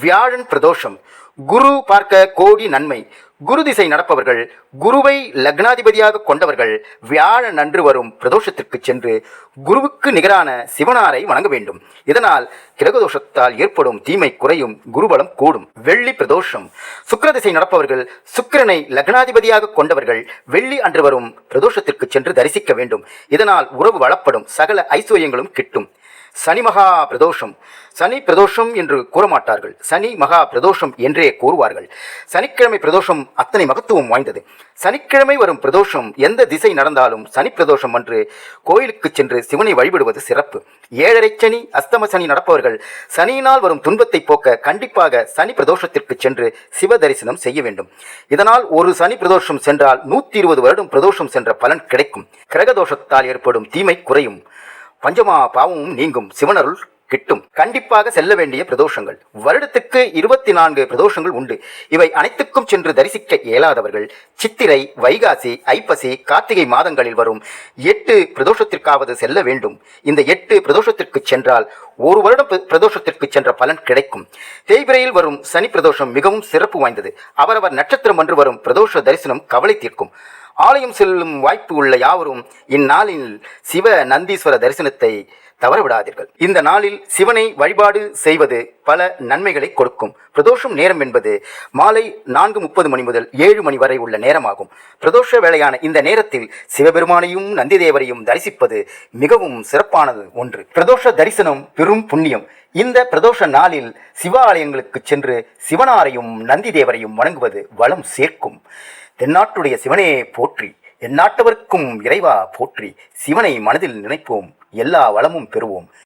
வியாழன் பிரதோஷம். குரு பார்க்க கோடி நன்மை. குரு திசை நடப்பவர்கள், குருவை லக்னாதிபதியாக கொண்டவர்கள் வியாழன் அன்று வரும் பிரதோஷத்திற்கு சென்று குருவுக்கு நிகரான சிவனாரை வணங்க வேண்டும். இதனால் கிரகதோஷத்தால் ஏற்படும் தீமை குறையும், குருபலம் கூடும். வெள்ளி பிரதோஷம். சுக்கிர திசை நடப்பவர்கள், சுக்கிரனை லக்னாதிபதியாக கொண்டவர்கள் வெள்ளி அன்று வரும் பிரதோஷத்திற்கு சென்று தரிசிக்க வேண்டும். இதனால் உறவு வளப்படும், சகல ஐஸ்வர்யங்களும் கிட்டும். சனி மகா பிரதோஷம். சனி பிரதோஷம் என்று கூறமாட்டார்கள், சனி மகா பிரதோஷம் என்றே கூறுவார்கள். சனிக்கிழமை பிரதோஷம் அத்தனை மகத்துவம் வாய்ந்தது. சனிக்கிழமை வரும் பிரதோஷம் எந்த திசை நடந்தாலும் சனி பிரதோஷம் அன்று கோயிலுக்கு சென்று சிவனை வழிபடுவது சிறப்பு. 7.5 சனி, அஸ்தம சனி நடப்பவர்கள் சனியினால் வரும் துன்பத்தை போக்க கண்டிப்பாக சனி பிரதோஷத்திற்கு சென்று சிவ தரிசனம் செய்ய வேண்டும். இதனால் ஒரு சனி பிரதோஷம் சென்றால் 120 வருடம் பிரதோஷம் சென்ற பலன் கிடைக்கும். கிரகதோஷத்தால் ஏற்படும் தீமை குறையும், பஞ்சமா பாவமும் நீங்கும், சிவனருள் கிட்டும். கண்டிப்பாக செல்ல வேண்டிய பிரதோஷங்கள். வருடத்துக்கு 24 பிரதோஷங்கள் உண்டு. இவை அனைத்துக்கும் சென்று தரிசிக்க இயலாதவர்கள் சித்திரை, வைகாசி, ஐப்பசி, கார்த்திகை மாதங்களில் வரும் 8 பிரதோஷத்திற்காவது செல்ல வேண்டும். இந்த 8 பிரதோஷத்திற்கு சென்றால் ஒரு வருடம் பிரதோஷத்திற்கு சென்ற பலன் கிடைக்கும். தேய்பிரையில் வரும் சனி பிரதோஷம் மிகவும் சிறப்பு வாய்ந்தது. அவரவர் நட்சத்திரம் அன்று வரும் பிரதோஷ தரிசனம் கவலை தீர்க்கும். ஆலயம் செல்லும் வாய்ப்பு உள்ள யாவரும் இந்நாளில் சிவ நந்தீஸ்வர தரிசனத்தை தவறவிடாதீர்கள். இந்த நாளில் சிவனை வழிபாடு செய்வது பல நன்மைகளை கொடுக்கும். பிரதோஷம் நேரம் என்பது மாலை 4:30 மணி முதல் 7 மணி வரை உள்ள நேரமாகும். பிரதோஷ வேளையான இந்த நேரத்தில் சிவபெருமானையும் நந்தி தேவரையும் தரிசிப்பது மிகவும் சிறப்பானது ஒன்று. பிரதோஷ தரிசனம் பெரும் புண்ணியம். இந்த பிரதோஷ நாளில் சிவாலயங்களுக்கு சென்று சிவனாரையும் நந்தி தேவரையும் வணங்குவது வளம் சேர்க்கும். தென்னாட்டுடைய சிவனே போற்றி, எந்நாட்டவர்க்கும் இறைவா போற்றி. சிவனை மனதில் நினைப்போம், எல்லா வளமும் பெறுவோம்.